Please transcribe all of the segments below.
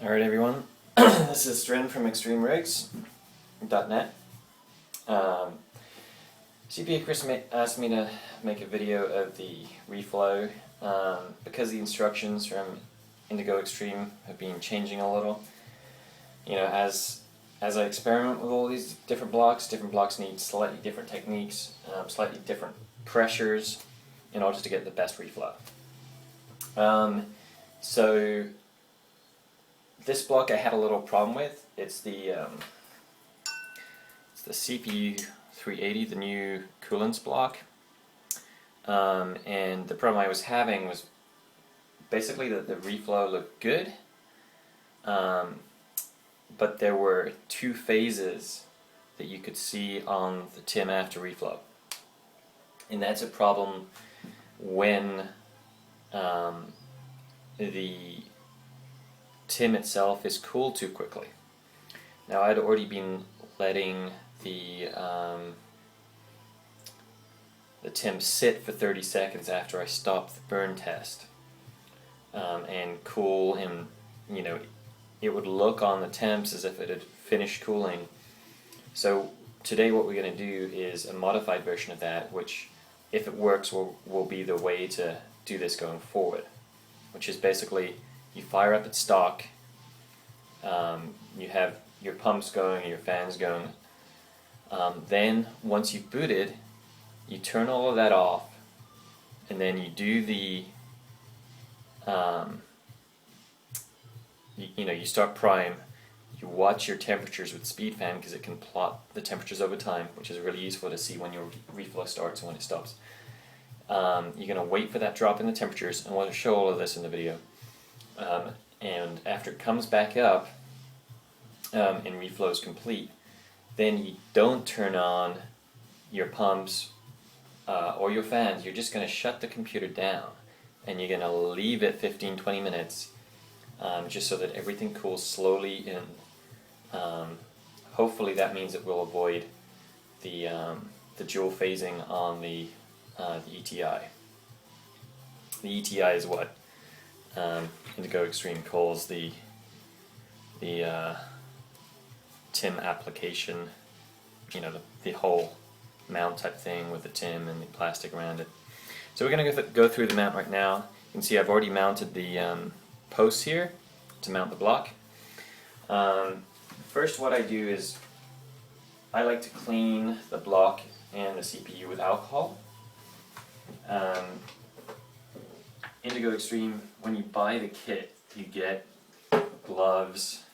Alright everyone, this is Strin from XtremeRigs.net. CPU Chris asked me to make a video of the reflow because the instructions from Indigo Xtreme have been changing a little. You know, as I experiment with all these different blocks need slightly different techniques, slightly different pressures in order to get the best reflow. So this block I had a little problem with. It's the CPU-380, the new coolants block. And the problem I was having was basically that the reflow looked good, but there were two phases that you could see on the TIM after reflow. And that's a problem when the TIM itself is cooled too quickly. Now I'd already been letting the TIM sit for 30 seconds after I stopped the burn test and cool, and you know, it would look on the temps as if it had finished cooling. So today what we're going to do is a modified version of that, which if it works will be the way to do this going forward, which is basically you fire up at stock, you have your pumps going and your fans going, then once you've booted, you turn all of that off, and then you do the you start prime, you watch your temperatures with speed fan because it can plot the temperatures over time, which is really useful to see when your reflow starts and when it stops. You're going to wait for that drop in the temperatures, and we'll show all of this in the video. And after it comes back up and reflow is complete, then you don't turn on your pumps or your fans. You're just going to shut the computer down, and you're going to leave it 15-20 minutes just so that everything cools slowly in. Hopefully that means it will avoid the dual phasing on the ETI. The ETI is what Indigo Xtreme calls the TIM application, you know, the whole mount type thing with the TIM and the plastic around it. So we're going to go through the mount right now. You can see I've already mounted the posts here to mount the block. First what I do is I like to clean the block and the CPU with alcohol. Indigo Xtreme, when you buy the kit, you get gloves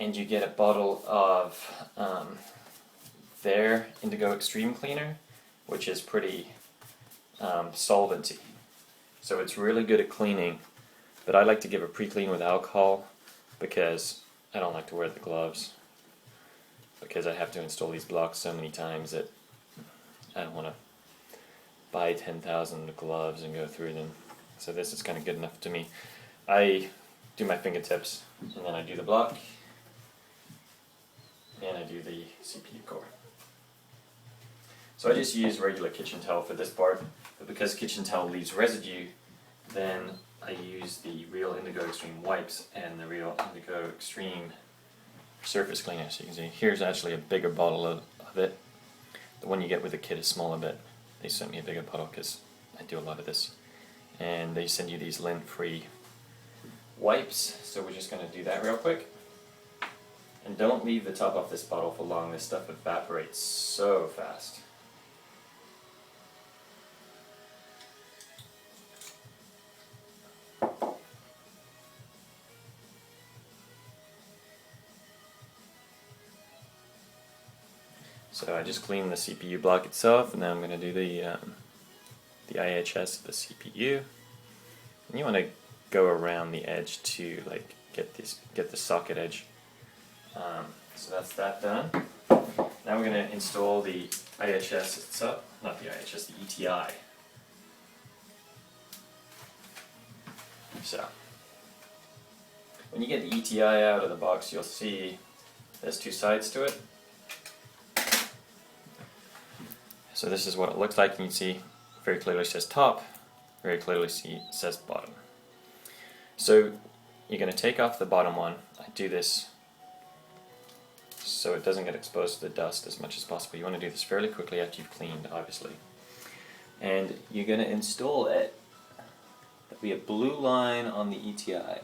and you get a bottle of their Indigo Xtreme cleaner, which is pretty solventy. So it's really good at cleaning, but I like to give a pre-clean with alcohol because I don't like to wear the gloves, because I have to install these blocks so many times that I don't want to buy 10,000 gloves and go through them. So this is kind of good enough to me. I do my fingertips, and then I do the block, and I do the CPU core. So I just use regular kitchen towel for this part, but because kitchen towel leaves residue, then I use the real Indigo Xtreme wipes and the real Indigo Xtreme surface cleaner. So you can see here's actually a bigger bottle of it. The one you get with the kit is smaller, but they sent me a bigger bottle because I do a lot of this. And they send you these lint-free wipes, so we're just going to do that real quick. And don't leave the top off this bottle for long, this stuff evaporates so fast. So I just cleaned the CPU block itself, and now I'm going to do the IHS of the CPU. And you want to go around the edge to like get the socket edge. So that's that done. Now we're going to install the IHS itself, not the IHS, the ETI. So when you get the ETI out of the box, you'll see there's two sides to it. So this is what it looks like. You can see very clearly says top, very clearly says bottom. So you're going to take off the bottom one. I do this so it doesn't get exposed to the dust as much as possible. You want to do this fairly quickly after you've cleaned, obviously. And you're going to install it. There'll be a blue line on the ETI.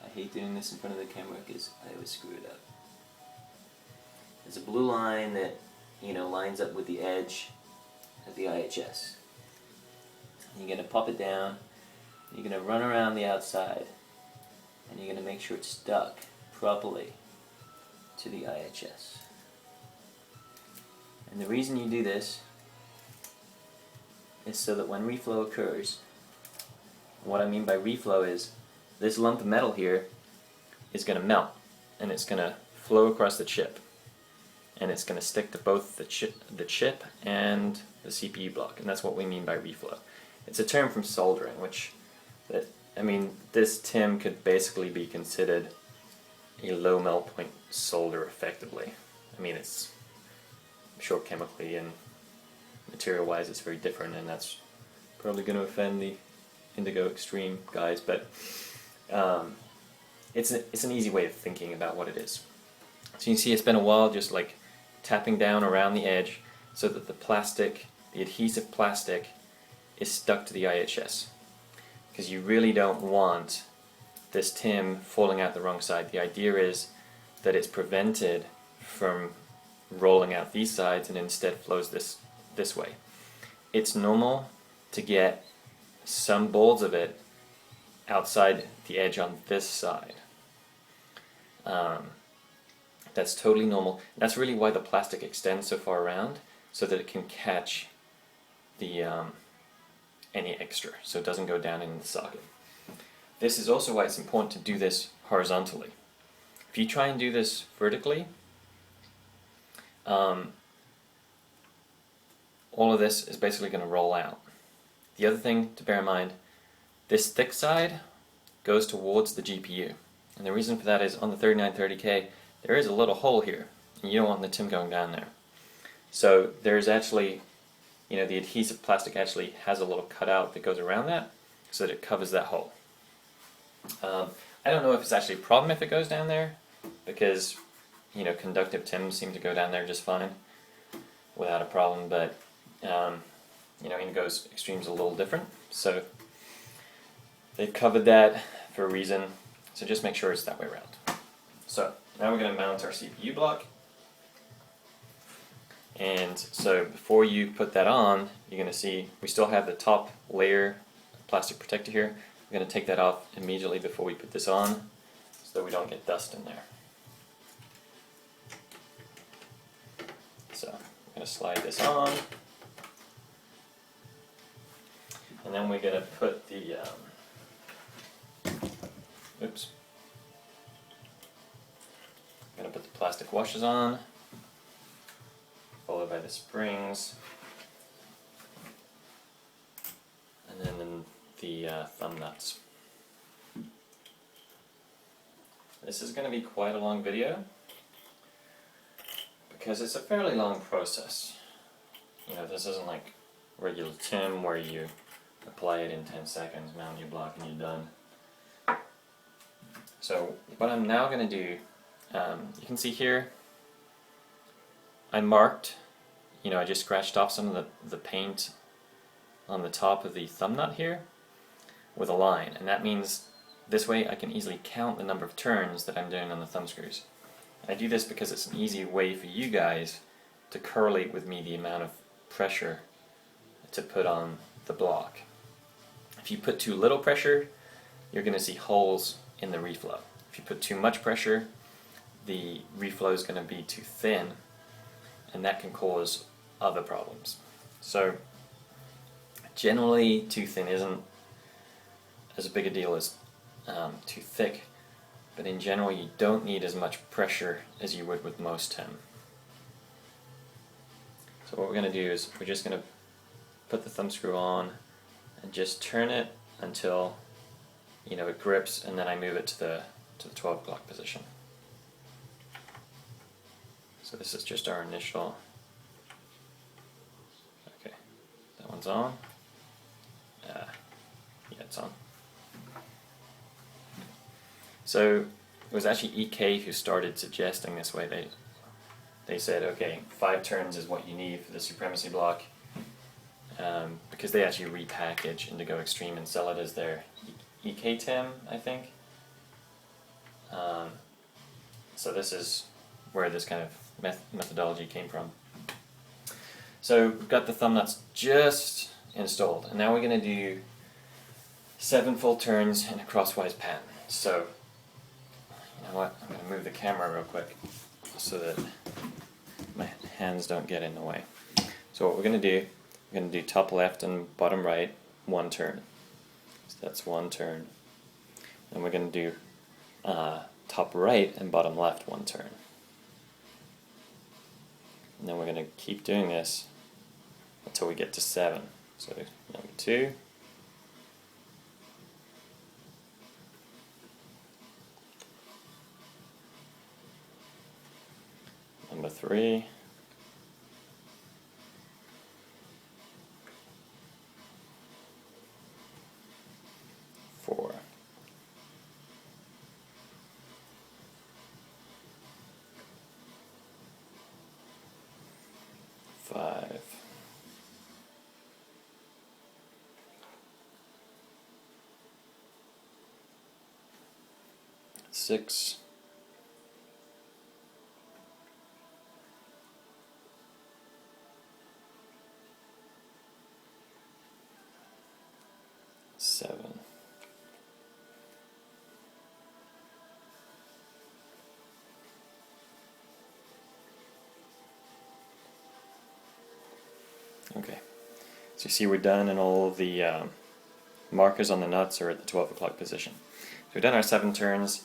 I hate doing this in front of the camera because I always screw it up. There's a blue line that, you know, lines up with the edge of the IHS. You're going to pop it down, you're going to run around the outside, and you're going to make sure it's stuck properly to the IHS. And the reason you do this is so that when reflow occurs, what I mean by reflow is this lump of metal here is going to melt, and it's going to flow across the chip, and it's going to stick to both the chip and the CPU block, and that's what we mean by reflow. It's a term from soldering, this TIM could basically be considered a low melt point solder effectively. I mean, it's, I'm sure chemically and material wise it's very different, and that's probably going to offend the Indigo Xtreme guys, but it's an easy way of thinking about what it is. So you can see it's been a while just like tapping down around the edge so that the adhesive plastic is stuck to the IHS, because you really don't want this TIM falling out the wrong side. The idea is that it's prevented from rolling out these sides and instead flows this way. It's normal to get some balls of it outside the edge on this side. That's totally normal. That's really why the plastic extends so far around, so that it can catch the any extra, so it doesn't go down in the socket. This is also why it's important to do this horizontally. If you try and do this vertically, all of this is basically going to roll out. The other thing to bear in mind, this thick side goes towards the GPU, and the reason for that is on the 3930K there is a little hole here, and you don't want the TIM going down there. So there's actually, you know, the adhesive plastic actually has a little cutout that goes around that so that it covers that hole. I don't know if it's actually a problem if it goes down there, because, you know, conductive TIMs seem to go down there just fine without a problem, but you know, Indigo Xtreme's a little different, so they've covered that for a reason, so just make sure it's that way around. So now we're going to mount our CPU block, and so before you put that on, you're going to see we still have the top layer plastic protector here. We're going to take that off immediately before we put this on so that we don't get dust in there. So I'm going to slide this on, and then we're going to put the I'm going to put the plastic washers on, followed by the springs, and then the thumb nuts. This is going to be quite a long video because it's a fairly long process. You know, this isn't like regular TIM where you apply it in 10 seconds, mount your block, and you're done. So what I'm now going to do, you can see here I marked, you know, I just scratched off some of the paint on the top of the thumb nut here with a line, and that means this way I can easily count the number of turns that I'm doing on the thumb screws. I do this because it's an easy way for you guys to correlate with me the amount of pressure to put on the block. If you put too little pressure, you're going to see holes in the reflow. If you put too much pressure, the reflow is going to be too thin, and that can cause other problems. So generally too thin isn't as big a deal as too thick, but in general you don't need as much pressure as you would with most TIM. So what we're going to do is we're just going to put the thumb screw on and just turn it until, you know, it grips, and then I move it to the 12 o'clock position. So this is just our initial. Okay, that one's on. Yeah, it's on. So it was actually EK who started suggesting this way. They said, okay, 5 turns is what you need for the supremacy block, because they actually repackage Indigo Xtreme and sell it as their EK-TEM, I think. So this is where this kind of methodology came from. So we've got the thumb nuts just installed, and now we're going to do 7 full turns in a crosswise pattern. So, you know what, I'm going to move the camera real quick so that my hands don't get in the way. So what we're going to do top left and bottom right 1 turn. So that's 1 turn. And we're going to do top right and bottom left 1 turn. And then we're going to keep doing this until we get to 7. So number 2. Number 3. Four. 5. 6. 7. Okay, so you see we're done, and all of the markers on the nuts are at the 12 o'clock position. So we've done our 7 turns.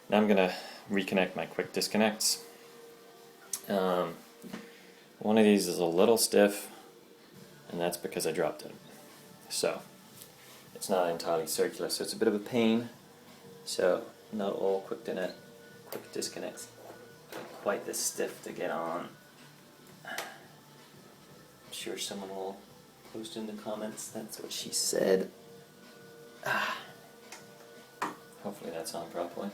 Now I'm going to reconnect my quick disconnects. One of these is a little stiff, and that's because I dropped it. So it's not entirely circular, so it's a bit of a pain. So not all quick disconnects are quite this stiff to get on. I'm sure someone will post in the comments that's what she said. Hopefully that's on properly.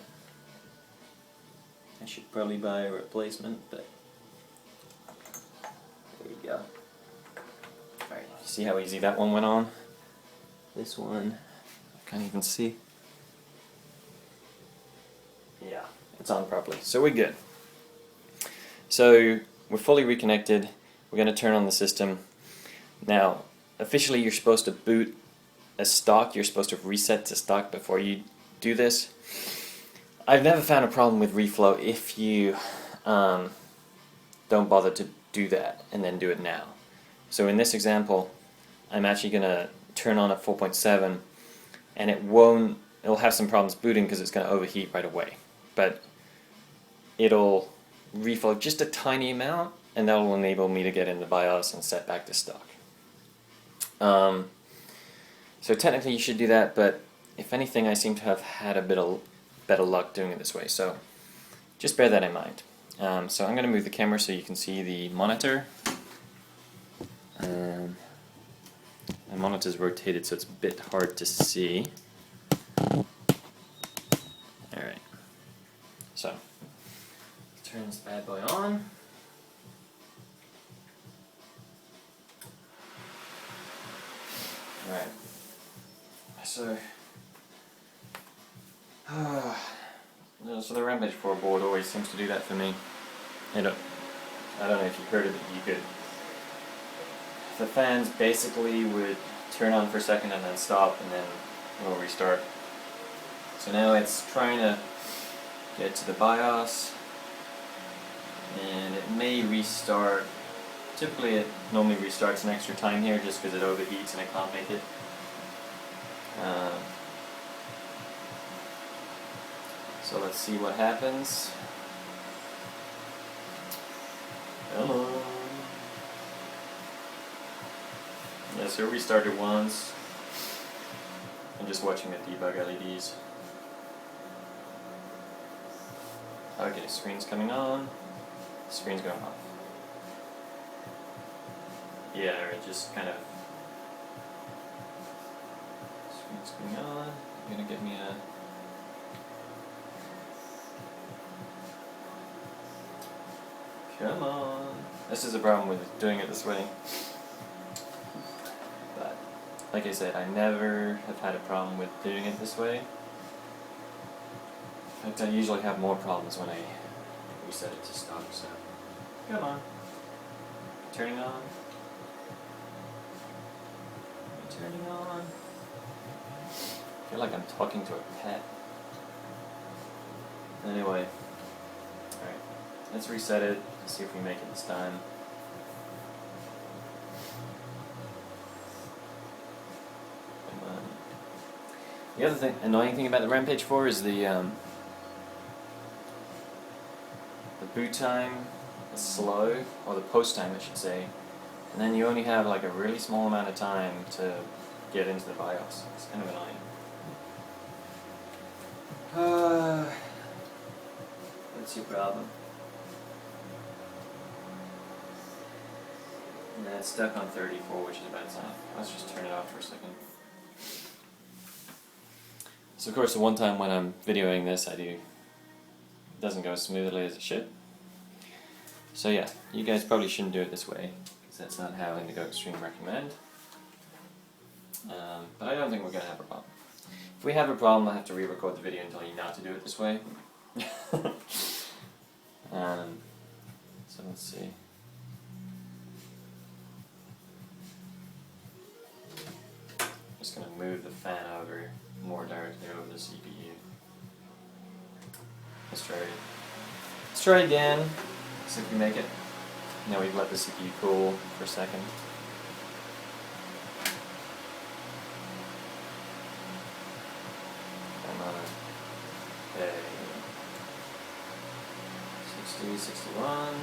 I should probably buy a replacement, but there you go. Alright, see how easy that one went on? This one, I can't even see. Yeah, it's on properly, so we're good. So we're fully reconnected. We're going to turn on the system. Now, officially you're supposed to boot a stock. You're supposed to reset to stock before you do this. I've never found a problem with reflow if you don't bother to do that and then do it now. So in this example, I'm actually going to turn on at 4.7, and it'll have some problems booting because it's going to overheat right away. But it'll reflow just a tiny amount, and that will enable me to get in the BIOS and set back to stock. So technically you should do that, but if anything, I seem to have had a bit of better luck doing it this way, so just bear that in mind. So I'm going to move the camera so you can see the monitor. My monitor's rotated, so it's a bit hard to see. Alright, so turn this bad boy on. Alright, so so the Rampage 4 board always seems to do that for me. I don't know if you heard of it, you could. The fans basically would turn on for a second and then stop, and then it'll restart. So now it's trying to get to the BIOS, and it may restart. Typically it normally restarts an extra time here just because it overheats and it can't make it. So let's see what happens. Come on. Yeah, so it restarted once. I'm just watching the debug LEDs. Okay, screen's coming on. Screen's going off. Yeah, it just kind of. Screen's coming on. You're gonna get me a. Come on. This is a problem with doing it this way. But, like I said, I never have had a problem with doing it this way. In fact, I usually have more problems when I reset it to stock, so. Come on. Turning on. Turning on. I feel like I'm talking to a pet. Anyway. Alright. Let's reset it. See if we make it this time. Come on. The other thing, annoying thing about the Rampage 4 is the boot time is slow, or the post time I should say, and then you only have like a really small amount of time to get into the BIOS. It's kind of annoying. What's your problem? Yeah, it's stuck on 34, which is a bad sign. Let's just turn it off for a second. So of course the one time when I'm videoing this it doesn't go as smoothly as it should. So yeah, you guys probably shouldn't do it this way, because that's not how Indigo Xtreme recommend. But I don't think we're going to have a problem. If we have a problem, I'll have to re-record the video and tell you not to do it this way. So let's see. Just going to move the fan over more directly over the CPU. Let's try it. Let's try it again. See if we make it. Now we've let the CPU cool for a second. Come on. Okay. 60, 61.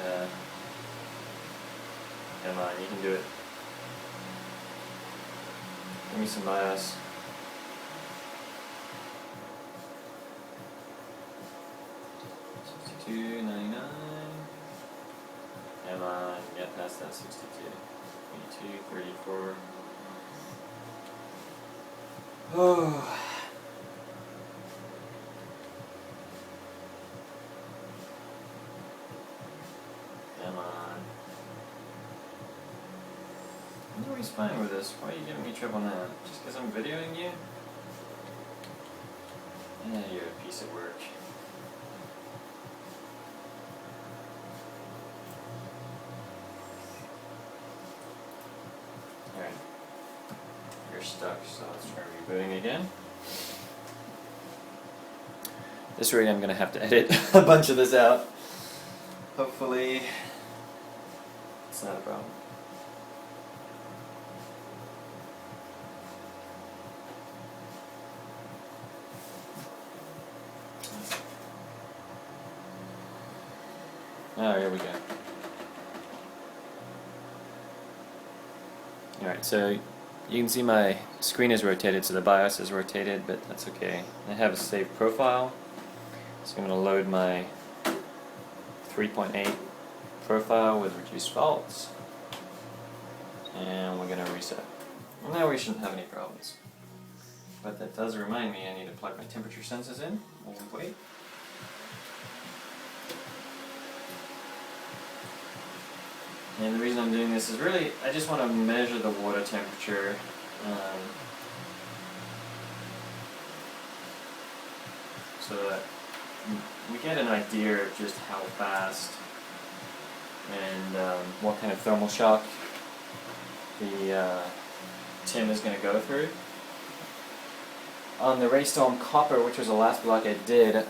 Yeah. Come on, you can do it. Give me some BIOS. $62.99. Come on, get past that 62. 22, 34. Oh. Come on. I'm always fine with this. Why are you giving me trouble now? Just because I'm videoing you? Yeah, you're a piece of work. Alright. You're stuck, so let's try rebooting again. This rate I'm going to have to edit a bunch of this out. Hopefully it's not a problem. Oh, here we go. Alright, so you can see my screen is rotated, so the BIOS is rotated, but that's okay. I have a saved profile, so I'm going to load my 3.8 profile with reduced faults, and we're going to reset. Well, now we shouldn't have any problems. But that does remind me I need to plug my temperature sensors in while we wait. And the reason I'm doing this is really, I just want to measure the water temperature. So that we get an idea of just how fast and what kind of thermal shock the tin is going to go through. On the Raystorm Copper, which was the last block I did,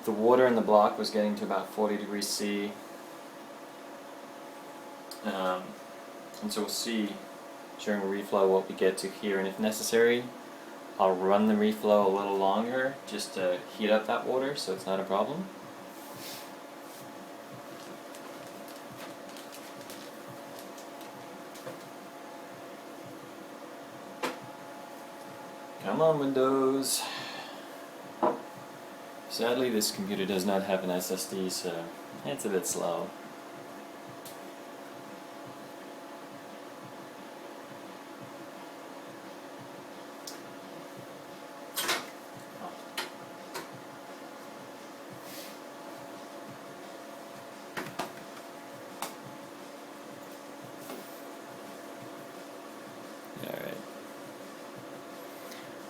the water in the block was getting to about 40 degrees C. And so we'll see during reflow what we get to here, and if necessary I'll run the reflow a little longer just to heat up that water so it's not a problem. Come on, Windows. Sadly this computer does not have an SSD, so it's a bit slow.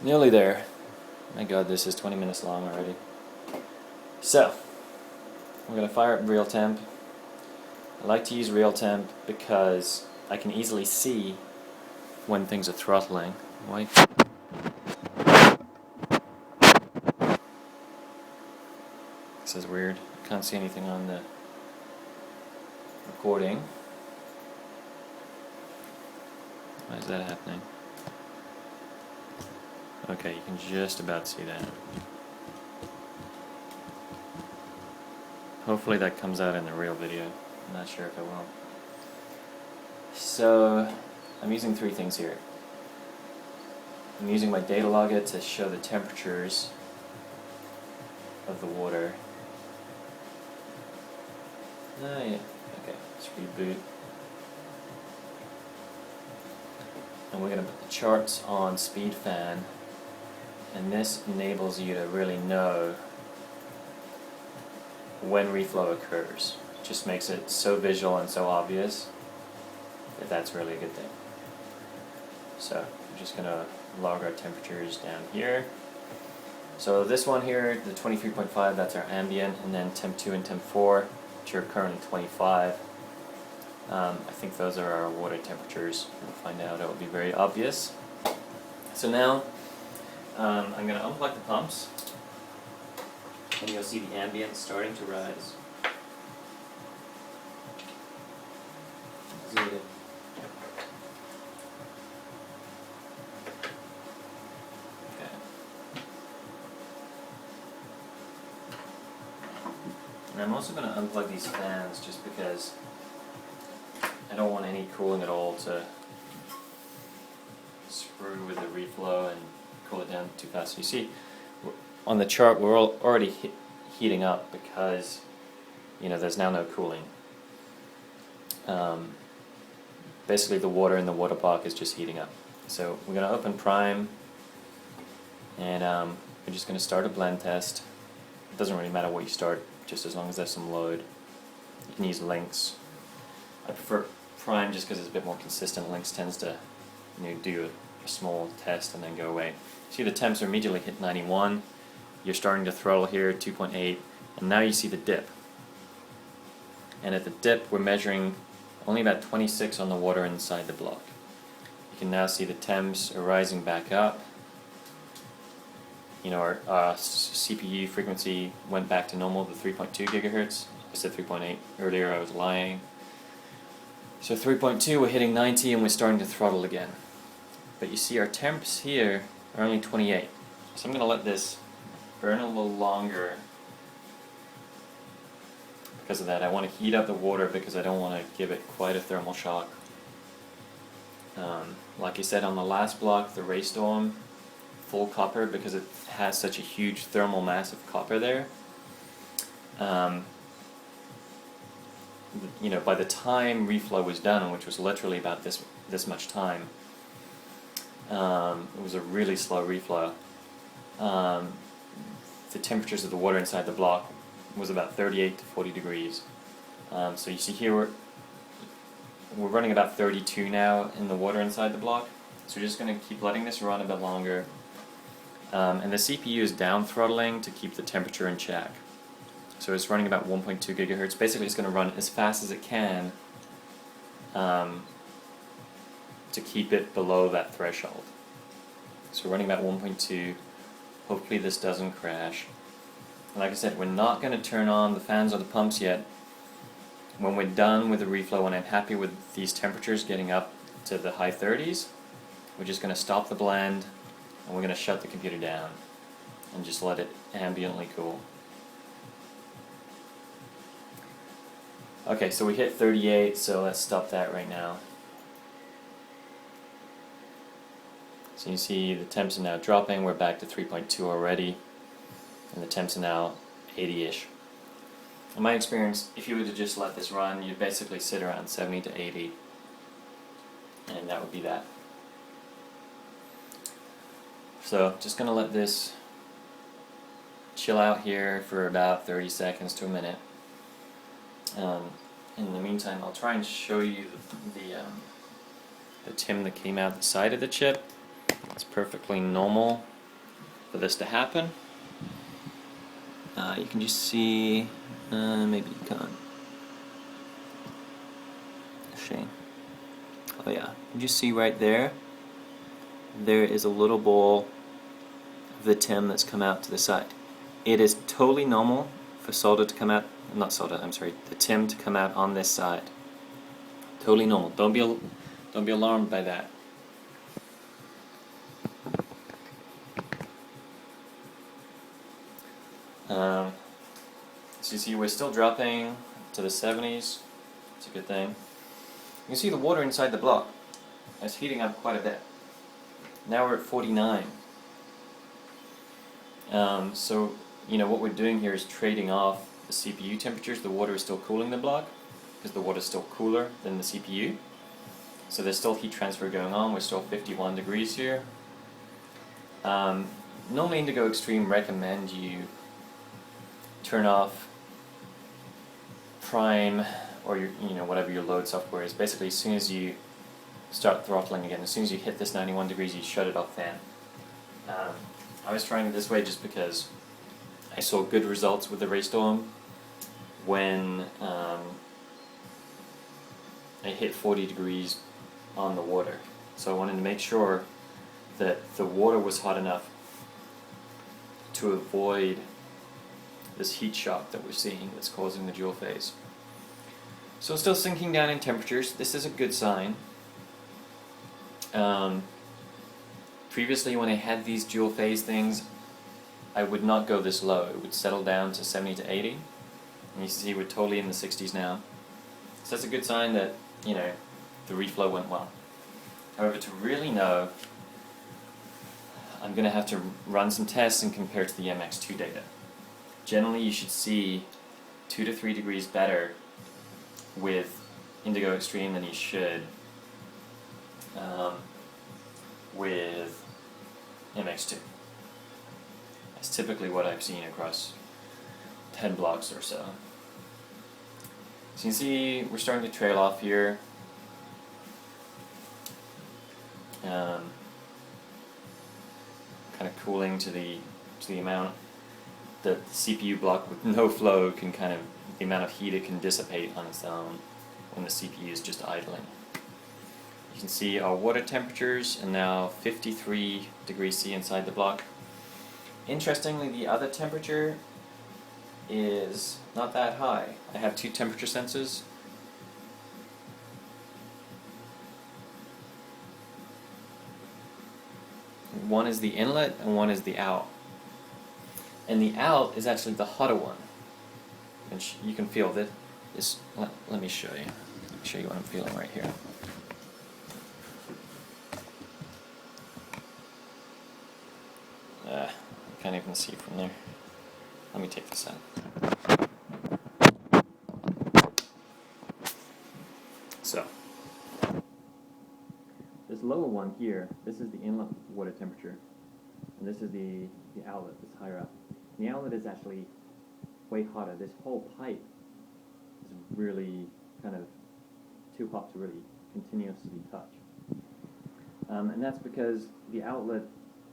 Nearly there. My god, this is 20 minutes long already. So, we're going to fire up real temp. I like to use real temp because I can easily see when things are throttling. Why? This is weird. I can't see anything on the recording. Why is that happening? Okay, you can just about see that. Hopefully that comes out in the real video. I'm not sure if it will. So, I'm using three things here. I'm using my data logger to show the temperatures of the water. Oh yeah, okay, let's reboot. And we're going to put the charts on speed fan, and this enables you to really know when reflow occurs. It just makes it so visual and so obvious that that's really a good thing. So I'm just going to log our temperatures down here. So this one here, the 23.5, that's our ambient, and then temp 2 and temp 4, which are currently 25. I think those are our water temperatures. We'll find out. It will be very obvious. So now I'm going to unplug the pumps, and you'll see the ambient starting to rise. Zoom in. And I'm also going to unplug these fans just because I don't want any cooling at all to screw with the reflow and cool it down too fast. So you see, on the chart we're already heating up because, you know, there's now no cooling. Basically the water in the water block is just heating up. So we're going to open Prime, and we're just going to start a blend test. It doesn't really matter what you start, just as long as there's some load. You can use Lynx. I prefer Prime just because it's a bit more consistent. Lynx tends to, you know, do a small test and then go away. See, the temps are immediately hit 91. You're starting to throttle here, 2.8, and now you see the dip. And at the dip, we're measuring only about 26 on the water inside the block. You can now see the temps are rising back up. You know, our CPU frequency went back to normal, the 3.2 gigahertz. I said 3.8 earlier, I was lying. So 3.2, we're hitting 90 and we're starting to throttle again. But you see our temps here are only 28. So I'm going to let this burn a little longer because of that. I want to heat up the water because I don't want to give it quite a thermal shock. Like I said on the last block, the Raystorm, full copper, because it has such a huge thermal mass of copper there. You know, by the time reflow was done, which was literally about this much time, it was a really slow reflow. The temperatures of the water inside the block was about 38 to 40 degrees. So you see here we're running about 32 now in the water inside the block. So we're just going to keep letting this run a bit longer. And the CPU is down throttling to keep the temperature in check. So it's running about 1.2 gigahertz. Basically it's going to run as fast as it can to keep it below that threshold. So we're running about 1.2. Hopefully this doesn't crash. And like I said, we're not going to turn on the fans or the pumps yet. When we're done with the reflow and I'm happy with these temperatures getting up to the high 30s, we're just going to stop the blend and we're going to shut the computer down and just let it ambiently cool. Okay, so we hit 38, so let's stop that right now. So you see the temps are now dropping, we're back to 3.2 already, and the temps are now 80-ish. In my experience, if you were to just let this run, you'd basically sit around 70 to 80, and that would be that. So just going to let this chill out here for about 30 seconds to a minute. In the meantime, I'll try and show you the TIM that came out the side of the chip. It's perfectly normal for this to happen. You can just see, maybe you can't. Shame. Oh yeah, you just see right there, there is a little ball of the TIM that's come out to the side. It is totally normal for solder to come out, not solder, I'm sorry, the TIM to come out on this side. Totally normal. Don't be alarmed by that. So you see we're still dropping to the 70s. It's a good thing. You can see the water inside the block. It's heating up quite a bit. Now we're at 49. So you know what we're doing here is trading off the CPU temperatures. The water is still cooling the block because the water is still cooler than the CPU. So there's still heat transfer going on. We're still 51 degrees here. Normally Indigo Xtreme recommend you turn off Prime or your, whatever your load software is. Basically, as soon as you start throttling again, as soon as you hit this 91 degrees, you shut it off then. I was trying it this way just because I saw good results with the Raystorm when I hit 40 degrees on the water. So I wanted to make sure that the water was hot enough to avoid this heat shock that we're seeing that's causing the dual phase. So it's still sinking down in temperatures. This is a good sign. Previously when I had these dual phase things, I would not go this low. It would settle down to 70 to 80. And you see we're totally in the 60s now. So that's a good sign that, the reflow went well. However, to really know, I'm going to have to run some tests and compare to the MX2 data. Generally, you should see 2 to 3 degrees better with Indigo Xtreme than you should with MX2. That's typically what I've seen across 10 blocks or so. So you can see we're starting to trail off here. Kind of cooling to the amount that the CPU block with no flow can the amount of heat it can dissipate on its own when the CPU is just idling. You can see our water temperatures are now 53 degrees C inside the block. Interestingly, the other temperature is not that high. I have two temperature sensors. One is the inlet and one is the out. And the out is actually the hotter one. And you can feel that this. Let me show you. Let me show you what I'm feeling right here. I can't even see from there. Let me take this out. So, this lower one here, this is the inlet water temperature, and this is the outlet that's higher up. And the outlet is actually way hotter. This whole pipe is really kind of too hot to really continuously touch. And that's because the outlet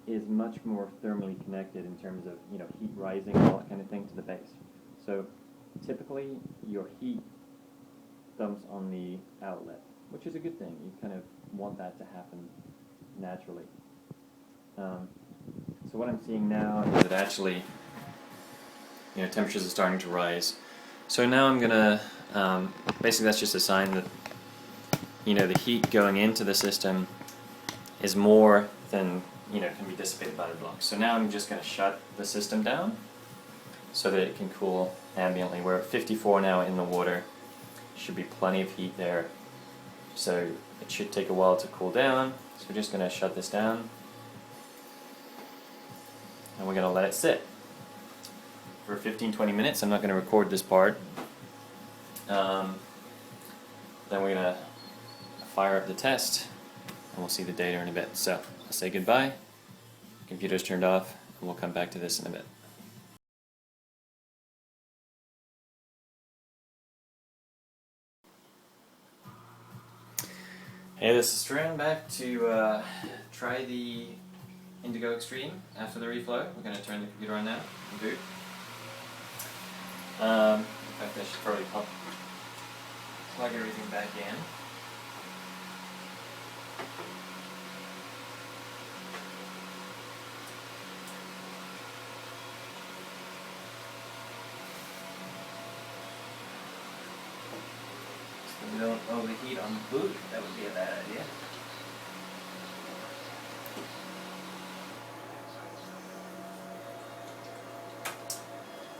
is much more thermally connected in terms of heat rising and all that kind of thing to the base. So typically your heat dumps on the outlet, which is a good thing. You kind of want that to happen naturally. So what I'm seeing now is that actually temperatures are starting to rise. So now I'm gonna basically that's just a sign that the heat going into the system is more than can be dissipated by the block. So now I'm just going to shut the system down so that it can cool ambiently. We're at 54 now in the water. Should be plenty of heat there. So it should take a while to cool down. So we're just going to shut this down. And we're going to let it sit for 15-20 minutes. I'm not going to record this part. Then we're going to fire up the test and we'll see the data in a bit. So I'll say goodbye. Computer's turned off, and we'll come back to this in a bit. Hey, this is Stran back to try the Indigo Xtreme after the reflow. We're going to turn the computer on now and boot. In fact, I should probably plug everything back in. So we don't overheat on the boot. That would be a bad idea.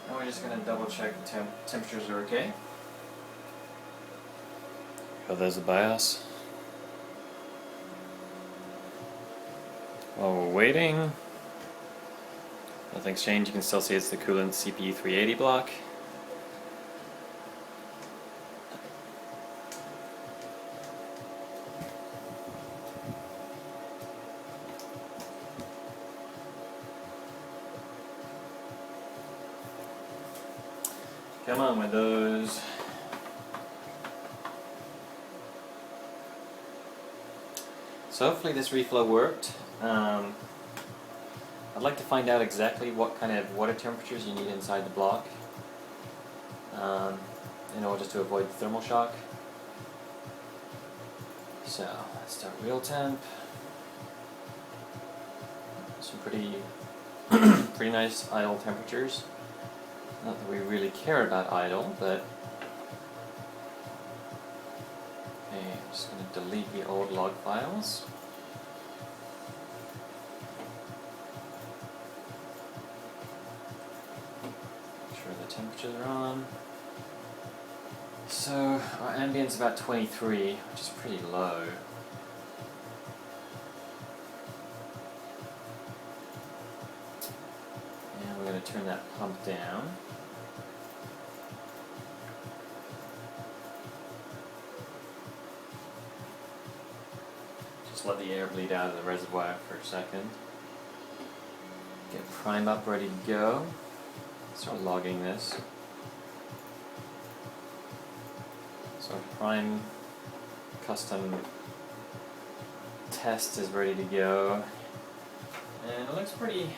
Now we're just going to double check the temperatures are okay. Oh, there's the BIOS. While we're waiting, nothing's changed. You can still see it's the coolant CPU-380 block. Come on with those. So hopefully this reflow worked. I'd like to find out exactly what kind of water temperatures you need inside the block in order to avoid the thermal shock. So let's start real temp. Some pretty pretty nice idle temperatures. Not that we really care about idle, but okay, I'm just going to delete the old log files. Make sure the temperatures are on. So our ambient's about 23, which is pretty low. And we're going to turn that pump down. Just let the air bleed out of the reservoir for a second. Get prime up, ready to go. Start logging this. So prime custom test is ready to go. And it looks pretty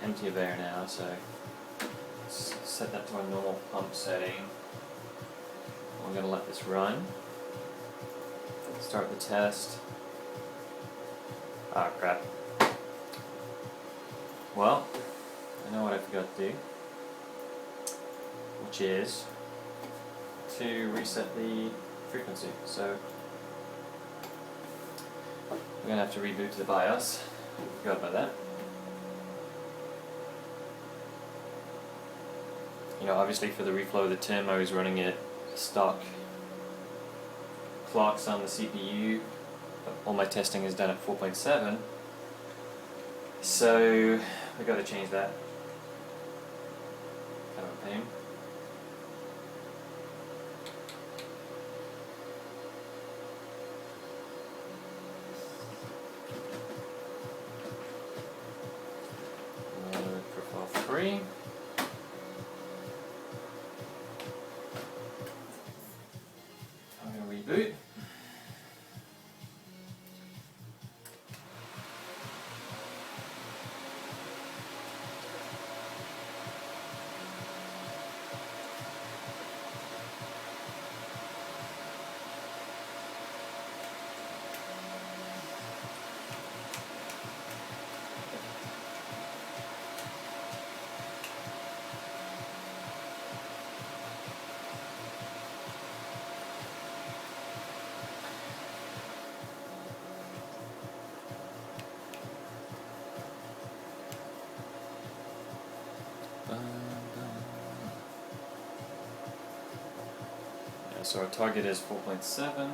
empty of air now, so let's set that to our normal pump setting. We're going to let this run. Start the test. Ah, crap. Well, I know what I forgot to do, which is to reset the frequency. So we're going to have to reboot to the BIOS. Forgot about that. You know, obviously for the reflow of the TIM, I was running it stock clocks on the CPU. All my testing is done at 4.7, so we got to change that. Kind of a pain. Profile 3. I'm going to reboot. Yeah, so our target is 4.7.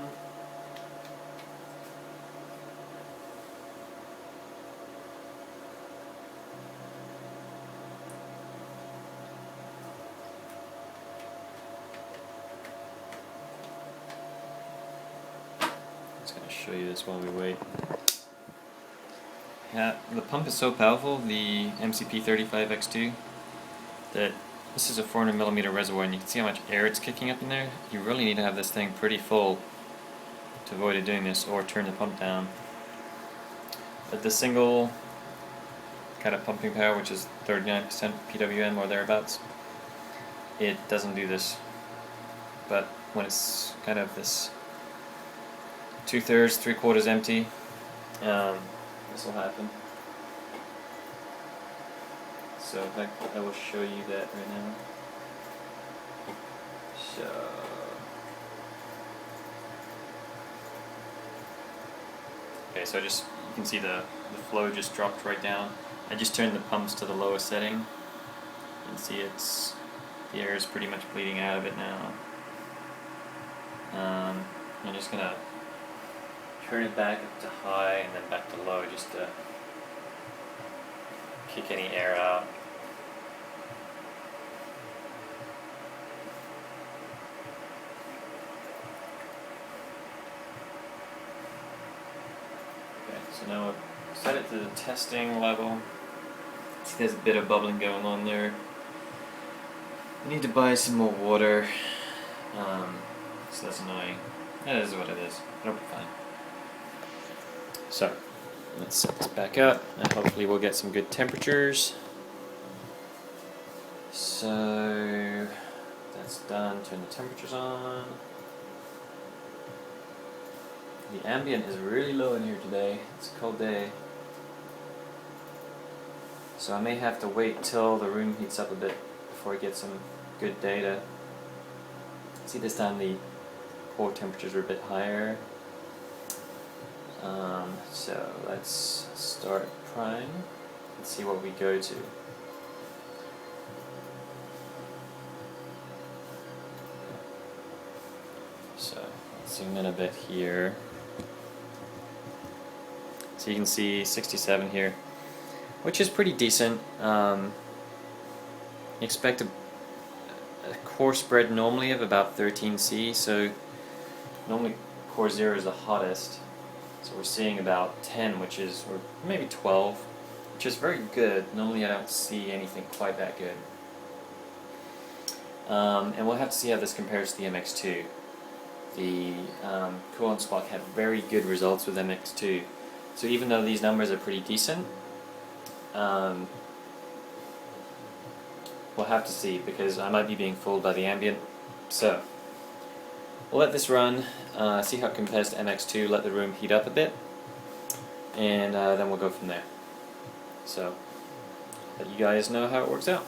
I'm just going to show you this while we wait. Yeah, the pump is so powerful, the MCP35X2, that this is a 400mm reservoir, and you can see how much air it's kicking up in there. You really need to have this thing pretty full to avoid doing this, or turn the pump down. But the single kind of pumping power, which is 39% PWM or thereabouts, it doesn't do this. But when it's kind of this 2/3, 3/4 empty, this will happen. So in fact, I will show you that right now. So okay, so you can see the flow just dropped right down. I just turned the pumps to the lowest setting. You can see the air is pretty much bleeding out of it now. I'm just gonna turn it back up to high and then back to low just to kick any air out. Okay, so now I've set it to the testing level. See, there's a bit of bubbling going on there. I need to buy some more water. So that's annoying. That is what it is. It'll be fine. So let's set this back up, and hopefully we'll get some good temperatures. So that's done. Turn the temperatures on. The ambient is really low in here today. It's a cold day. So I may have to wait till the room heats up a bit before I get some good data. See, this time the core temperatures are a bit higher. So let's start prime and see what we go to. So let's zoom in a bit here. So you can see 67 here, which is pretty decent. Expect a core spread normally of about 13C, so normally core 0 is the hottest. So we're seeing about 10, or maybe 12, which is very good. Normally I don't see anything quite that good. And we'll have to see how this compares to the MX2. The coolant squawk had very good results with MX2. So even though these numbers are pretty decent, we'll have to see, because I might be being fooled by the ambient. So we'll let this run, see how it compares to MX2, let the room heat up a bit, and then we'll go from there. So let you guys know how it works out.